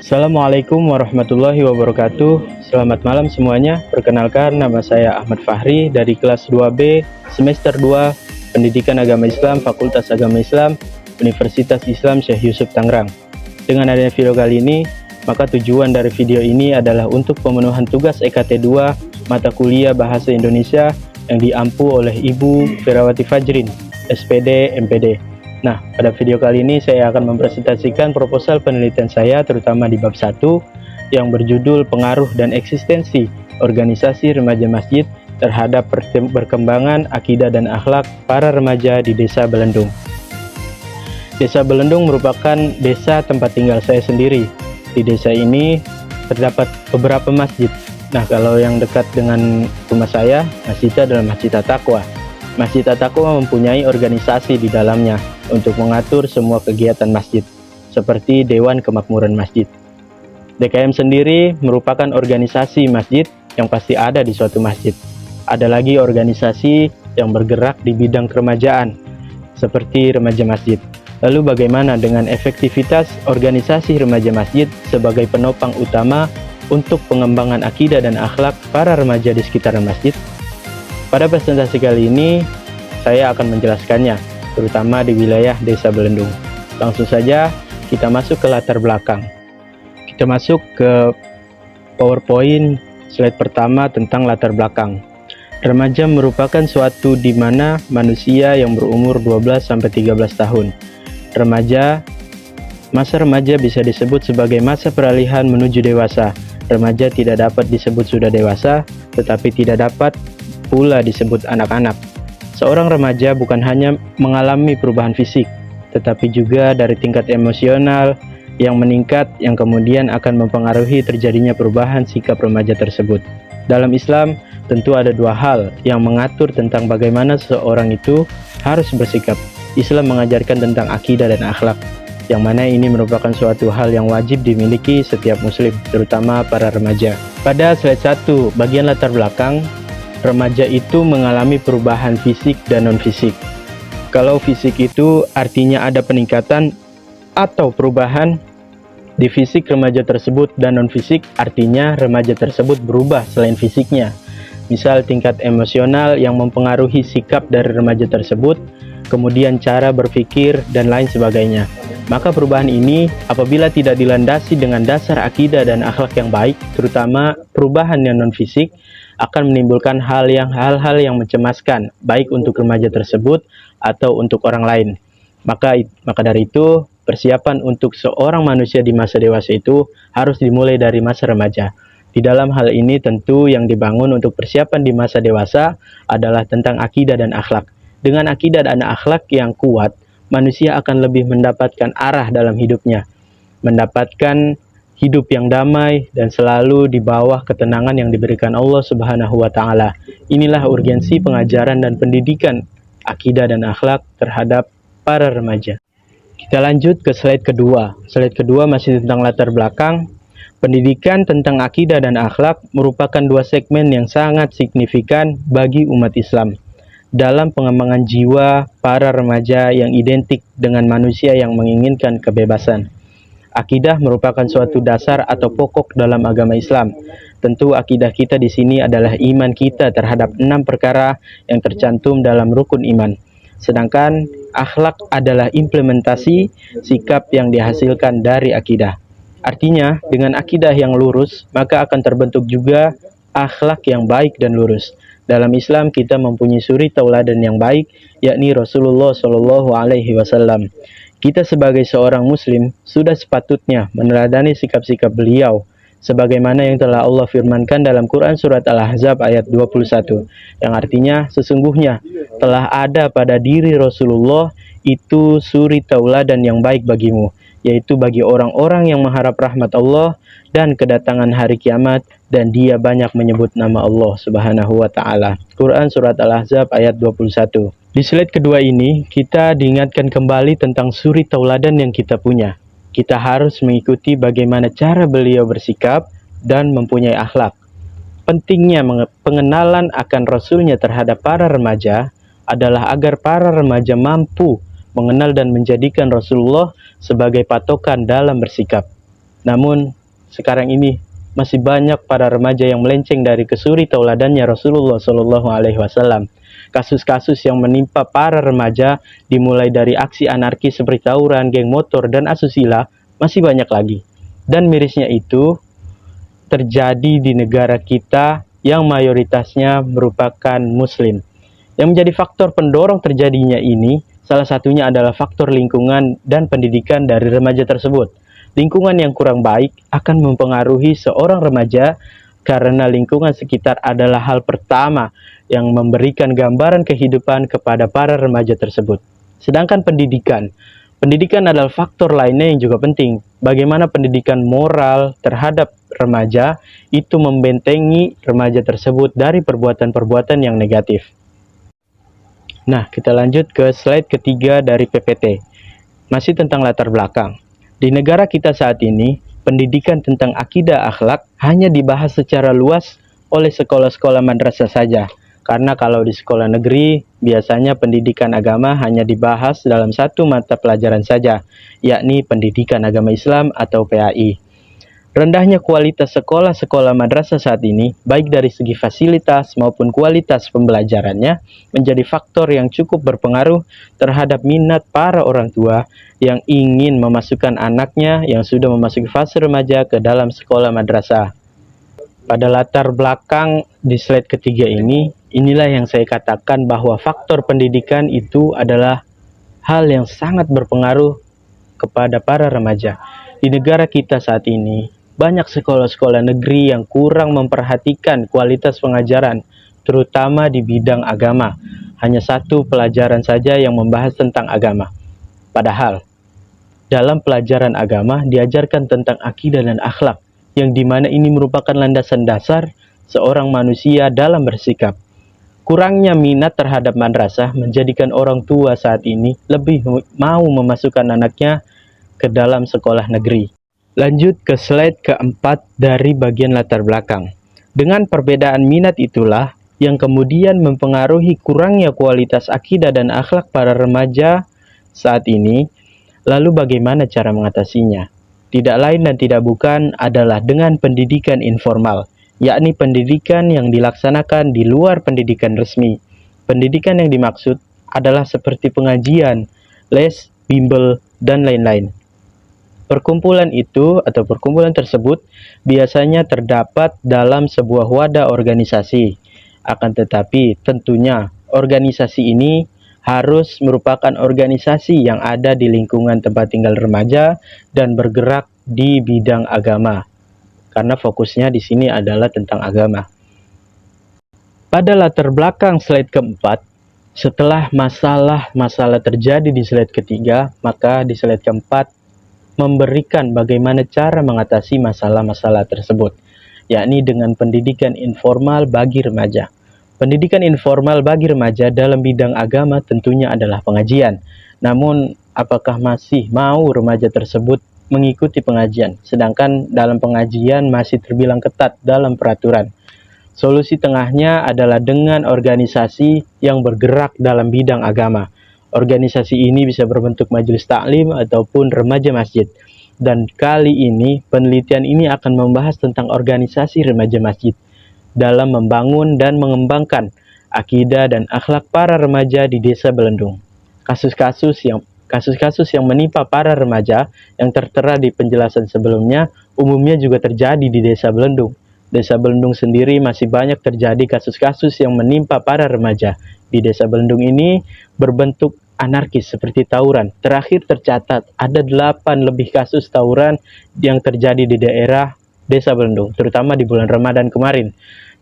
Assalamualaikum warahmatullahi wabarakatuh. Selamat malam semuanya. Perkenalkan, nama saya Ahmad Fahri dari kelas 2B semester 2 Pendidikan Agama Islam Fakultas Agama Islam Universitas Islam Syekh Yusuf Tangerang. Dengan adanya video kali ini, maka tujuan dari video ini adalah untuk pemenuhan tugas EKT 2 mata kuliah Bahasa Indonesia yang diampu oleh Ibu Ferawati Fajrin, SPD, MPD. Nah, pada video kali ini saya akan mempresentasikan proposal penelitian saya terutama di bab 1 yang berjudul Pengaruh dan Eksistensi Organisasi Remaja Masjid terhadap perkembangan akidah dan akhlak para remaja di Desa Belendung. Desa Belendung merupakan desa tempat tinggal saya sendiri. Di desa ini terdapat beberapa masjid. Nah, kalau yang dekat dengan rumah saya, masjidnya adalah Masjid At-Taqwa. Masjid At-Taqwa mempunyai organisasi di dalamnya untuk mengatur semua kegiatan masjid, seperti Dewan Kemakmuran Masjid. DKM sendiri merupakan organisasi masjid yang pasti ada di suatu masjid. Ada lagi organisasi yang bergerak di bidang keremajaan, seperti remaja masjid. Lalu bagaimana dengan efektivitas organisasi remaja masjid sebagai penopang utama untuk pengembangan akidah dan akhlak para remaja di sekitaran masjid? Pada presentasi kali ini, saya akan menjelaskannya, terutama di wilayah Desa Belendung. Langsung saja kita masuk ke latar belakang. Kita masuk ke PowerPoint slide pertama tentang latar belakang. Remaja merupakan suatu di mana manusia yang berumur 12-13 tahun. Masa remaja bisa disebut sebagai masa peralihan menuju dewasa. Remaja tidak dapat disebut sudah dewasa, tetapi tidak dapat pula disebut anak-anak. Seorang remaja bukan hanya mengalami perubahan fisik, tetapi juga dari tingkat emosional yang meningkat yang kemudian akan mempengaruhi terjadinya perubahan sikap remaja tersebut. Dalam Islam, tentu ada dua hal yang mengatur tentang bagaimana seseorang itu harus bersikap. Islam mengajarkan tentang akidah dan akhlak, yang mana ini merupakan suatu hal yang wajib dimiliki setiap muslim, terutama para remaja. Pada slide 1, bagian latar belakang, remaja itu mengalami perubahan fisik dan non-fisik. Kalau fisik itu artinya ada peningkatan atau perubahan di fisik remaja tersebut, dan non-fisik artinya remaja tersebut berubah selain fisiknya. Misal tingkat emosional yang mempengaruhi sikap dari remaja tersebut, kemudian cara berpikir dan lain sebagainya. Maka perubahan ini apabila tidak dilandasi dengan dasar akidah dan akhlak yang baik, terutama perubahan yang non-fisik, akan menimbulkan hal-hal yang mencemaskan, baik untuk remaja tersebut atau untuk orang lain. Maka dari itu, persiapan untuk seorang manusia di masa dewasa itu harus dimulai dari masa remaja. Di dalam hal ini tentu yang dibangun untuk persiapan di masa dewasa adalah tentang akidah dan akhlak. Dengan akidah dan akhlak yang kuat, manusia akan lebih mendapatkan arah dalam hidupnya, mendapatkan hidup yang damai dan selalu di bawah ketenangan yang diberikan Allah Subhanahu wa Ta'ala. Inilah urgensi pengajaran dan pendidikan akidah dan akhlak terhadap para remaja. Kita lanjut ke slide kedua. Slide kedua masih tentang latar belakang. Pendidikan tentang akidah dan akhlak merupakan dua segmen yang sangat signifikan bagi umat Islam dalam pengembangan jiwa para remaja yang identik dengan manusia yang menginginkan kebebasan. Akidah merupakan suatu dasar atau pokok dalam agama Islam. Tentu akidah kita di sini adalah iman kita terhadap 6 perkara yang tercantum dalam rukun iman. Sedangkan akhlak adalah implementasi sikap yang dihasilkan dari akidah. Artinya, dengan akidah yang lurus, maka akan terbentuk juga akhlak yang baik dan lurus. Dalam Islam kita mempunyai suri tauladan yang baik, yakni Rasulullah Shallallahu Alaihi Wasallam. Kita sebagai seorang muslim sudah sepatutnya meneladani sikap-sikap beliau sebagaimana yang telah Allah firmankan dalam Quran surat Al-Ahzab ayat 21, yang artinya sesungguhnya telah ada pada diri Rasulullah itu suri tauladan yang baik bagimu, yaitu bagi orang-orang yang mengharap rahmat Allah dan kedatangan hari kiamat, dan dia banyak menyebut nama Allah Subhanahu wa Ta'ala. Quran surat Al-Ahzab ayat 21. Di slide kedua ini, kita diingatkan kembali tentang suri tauladan yang kita punya. Kita harus mengikuti bagaimana cara beliau bersikap dan mempunyai akhlak. Pentingnya pengenalan akan Rasulnya terhadap para remaja adalah agar para remaja mampu mengenal dan menjadikan Rasulullah sebagai patokan dalam bersikap. Namun sekarang ini masih banyak para remaja yang melenceng dari kesuri tauladannya Rasulullah Shallallahu Alaihi Wasallam. Kasus-kasus yang menimpa para remaja dimulai dari aksi anarkis seperti tawuran, geng motor, dan asusila masih banyak lagi. Dan mirisnya itu terjadi di negara kita yang mayoritasnya merupakan muslim. Yang menjadi faktor pendorong terjadinya ini salah satunya adalah faktor lingkungan dan pendidikan dari remaja tersebut. Lingkungan yang kurang baik akan mempengaruhi seorang remaja karena lingkungan sekitar adalah hal pertama yang memberikan gambaran kehidupan kepada para remaja tersebut. Sedangkan pendidikan adalah faktor lainnya yang juga penting. Bagaimana pendidikan moral terhadap remaja itu membentengi remaja tersebut dari perbuatan-perbuatan yang negatif. Nah, kita lanjut ke slide ketiga dari PPT. Masih tentang latar belakang. Di negara kita saat ini, pendidikan tentang akidah akhlak hanya dibahas secara luas oleh sekolah-sekolah madrasah saja. Karena kalau di sekolah negeri, biasanya pendidikan agama hanya dibahas dalam satu mata pelajaran saja, yakni pendidikan agama Islam atau PAI. Rendahnya kualitas sekolah-sekolah madrasah saat ini, baik dari segi fasilitas maupun kualitas pembelajarannya, menjadi faktor yang cukup berpengaruh terhadap minat para orang tua yang ingin memasukkan anaknya yang sudah memasuki fase remaja ke dalam sekolah madrasah. Pada latar belakang di slide ketiga ini, inilah yang saya katakan bahwa faktor pendidikan itu adalah hal yang sangat berpengaruh kepada para remaja. Di negara kita saat ini, banyak sekolah-sekolah negeri yang kurang memperhatikan kualitas pengajaran, terutama di bidang agama. Hanya satu pelajaran saja yang membahas tentang agama. Padahal, dalam pelajaran agama diajarkan tentang akidah dan akhlak, yang dimana ini merupakan landasan dasar seorang manusia dalam bersikap. Kurangnya minat terhadap madrasah menjadikan orang tua saat ini lebih mau memasukkan anaknya ke dalam sekolah negeri. Lanjut ke slide keempat dari bagian latar belakang. Dengan perbedaan minat itulah yang kemudian mempengaruhi kurangnya kualitas akidah dan akhlak para remaja saat ini. Lalu bagaimana cara mengatasinya? Tidak lain dan tidak bukan adalah dengan pendidikan informal, yakni pendidikan yang dilaksanakan di luar pendidikan resmi. Pendidikan yang dimaksud adalah seperti pengajian, les, bimbel, dan lain-lain. Perkumpulan itu atau perkumpulan tersebut biasanya terdapat dalam sebuah wadah organisasi. Akan tetapi tentunya organisasi ini harus merupakan organisasi yang ada di lingkungan tempat tinggal remaja dan bergerak di bidang agama. Karena fokusnya di sini adalah tentang agama. Pada latar belakang slide keempat, setelah masalah-masalah terjadi di slide ketiga, maka di slide keempat memberikan bagaimana cara mengatasi masalah-masalah tersebut, yakni dengan pendidikan informal bagi remaja. Pendidikan informal bagi remaja dalam bidang agama tentunya adalah pengajian. Namun, apakah masih mau remaja tersebut mengikuti pengajian, sedangkan dalam pengajian masih terbilang ketat dalam peraturan? Solusi tengahnya adalah dengan organisasi yang bergerak dalam bidang agama. Organisasi ini bisa berbentuk majelis taklim ataupun remaja masjid. Dan kali ini, penelitian ini akan membahas tentang organisasi remaja masjid dalam membangun dan mengembangkan akidah dan akhlak para remaja di Desa Belendung. Kasus-kasus yang menimpa para remaja yang tertera di penjelasan sebelumnya umumnya juga terjadi di Desa Belendung. Desa Belendung sendiri masih banyak terjadi kasus-kasus yang menimpa para remaja. Di Desa Belendung ini berbentuk anarkis seperti tawuran. Terakhir tercatat ada 8 lebih kasus tawuran yang terjadi di daerah Desa Belendung, terutama di bulan Ramadan kemarin.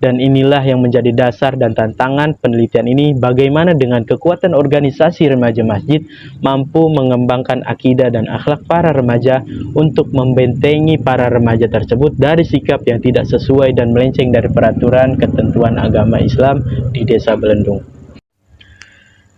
Dan inilah yang menjadi dasar dan tantangan penelitian ini, bagaimana dengan kekuatan organisasi remaja masjid mampu mengembangkan akidah dan akhlak para remaja untuk membentengi para remaja tersebut dari sikap yang tidak sesuai dan melenceng dari peraturan ketentuan agama Islam di Desa Belendung.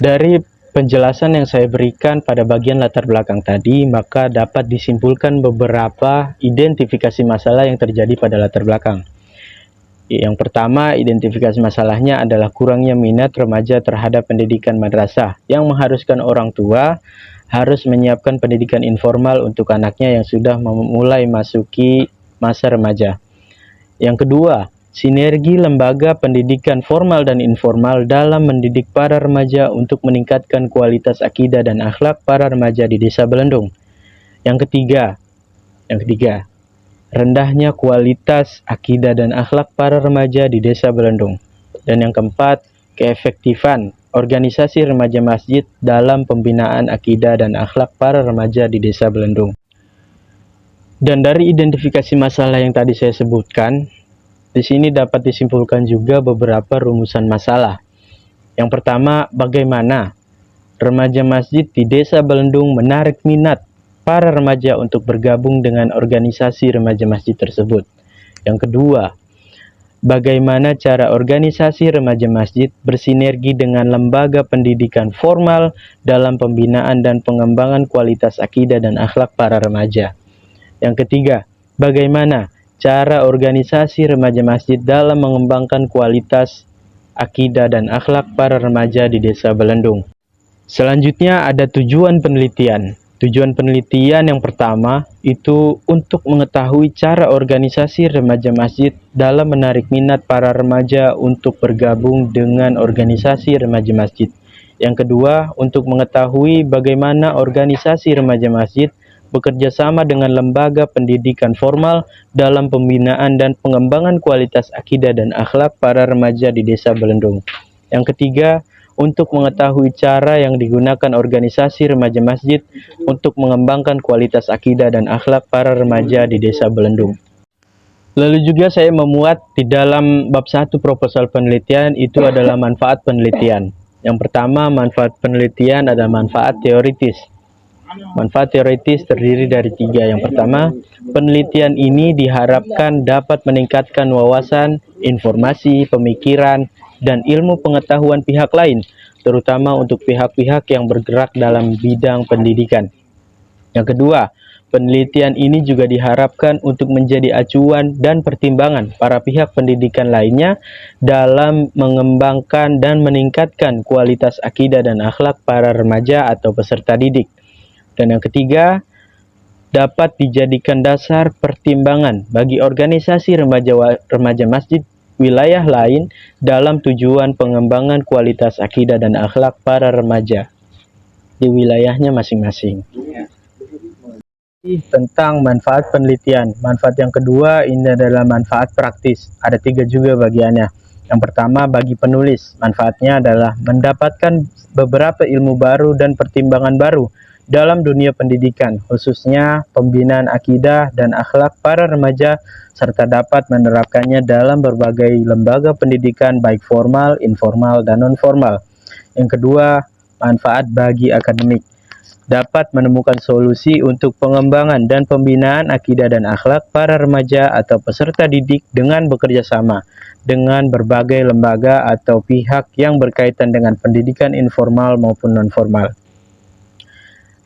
Dari penjelasan yang saya berikan pada bagian latar belakang tadi, maka dapat disimpulkan beberapa identifikasi masalah yang terjadi pada latar belakang. Yang pertama, identifikasi masalahnya adalah kurangnya minat remaja terhadap pendidikan madrasah yang mengharuskan orang tua harus menyiapkan pendidikan informal untuk anaknya yang sudah memulai masuki masa remaja. Yang kedua, sinergi lembaga pendidikan formal dan informal dalam mendidik para remaja untuk meningkatkan kualitas akidah dan akhlak para remaja di Desa Belendung. Yang ketiga, rendahnya kualitas akidah dan akhlak para remaja di Desa Belendung. Dan yang keempat, keefektifan organisasi remaja masjid dalam pembinaan akidah dan akhlak para remaja di Desa Belendung. Dan dari identifikasi masalah yang tadi saya sebutkan, di sini dapat disimpulkan juga beberapa rumusan masalah. Yang pertama, bagaimana remaja masjid di Desa Belendung menarik minat para remaja untuk bergabung dengan organisasi remaja masjid tersebut. Yang kedua, bagaimana cara organisasi remaja masjid bersinergi dengan lembaga pendidikan formal dalam pembinaan dan pengembangan kualitas akidah dan akhlak para remaja. Yang ketiga, bagaimana cara organisasi remaja masjid dalam mengembangkan kualitas akidah dan akhlak para remaja di Desa Belendung. Selanjutnya ada tujuan penelitian. Tujuan penelitian yang pertama itu untuk mengetahui cara organisasi remaja masjid dalam menarik minat para remaja untuk bergabung dengan organisasi remaja masjid. Yang kedua, untuk mengetahui bagaimana organisasi remaja masjid bekerja sama dengan lembaga pendidikan formal dalam pembinaan dan pengembangan kualitas akidah dan akhlak para remaja di Desa Belendung. Yang ketiga, untuk mengetahui cara yang digunakan organisasi remaja masjid untuk mengembangkan kualitas akidah dan akhlak para remaja di Desa Belendung. Lalu juga saya memuat di dalam bab 1 proposal penelitian itu adalah manfaat penelitian. Yang pertama, manfaat penelitian adalah manfaat teoritis. Manfaat teoritis terdiri dari 3. Yang pertama, penelitian ini diharapkan dapat meningkatkan wawasan, informasi, pemikiran, dan ilmu pengetahuan pihak lain, terutama untuk pihak-pihak yang bergerak dalam bidang pendidikan. Yang kedua, penelitian ini juga diharapkan untuk menjadi acuan dan pertimbangan para pihak pendidikan lainnya dalam mengembangkan dan meningkatkan kualitas akidah dan akhlak para remaja atau peserta didik. Dan yang ketiga, dapat dijadikan dasar pertimbangan bagi organisasi remaja masjid wilayah lain dalam tujuan pengembangan kualitas akidah dan akhlak para remaja di wilayahnya masing-masing. Tentang manfaat penelitian. Manfaat yang kedua ini adalah manfaat praktis. Ada 3 juga bagiannya. Yang pertama, bagi penulis, manfaatnya adalah mendapatkan beberapa ilmu baru dan pertimbangan baru dalam dunia pendidikan, khususnya pembinaan akidah dan akhlak para remaja, serta dapat menerapkannya dalam berbagai lembaga pendidikan baik formal, informal, dan non-formal. Yang kedua, manfaat bagi akademik. Dapat menemukan solusi untuk pengembangan dan pembinaan akidah dan akhlak para remaja atau peserta didik dengan bekerja sama dengan berbagai lembaga atau pihak yang berkaitan dengan pendidikan informal maupun non-formal.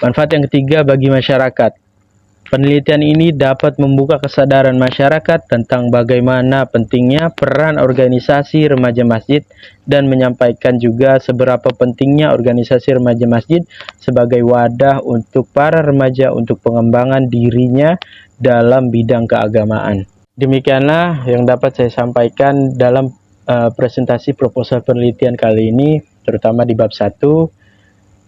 Manfaat yang ketiga bagi masyarakat. Penelitian ini dapat membuka kesadaran masyarakat tentang bagaimana pentingnya peran organisasi remaja masjid dan menyampaikan juga seberapa pentingnya organisasi remaja masjid sebagai wadah untuk para remaja untuk pengembangan dirinya dalam bidang keagamaan. Demikianlah yang dapat saya sampaikan dalam presentasi proposal penelitian kali ini, terutama di bab 1.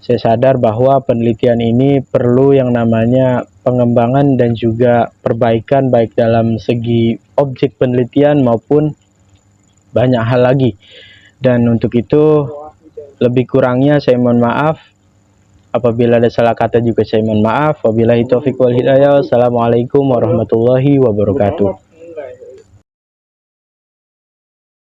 Saya sadar bahwa penelitian ini perlu yang namanya pengembangan dan juga perbaikan baik dalam segi objek penelitian maupun banyak hal lagi. Dan untuk itu lebih kurangnya saya mohon maaf. Apabila ada salah kata juga saya mohon maaf. Wabillahi taufiq wal hidayah. Wassalamualaikum warahmatullahi wabarakatuh.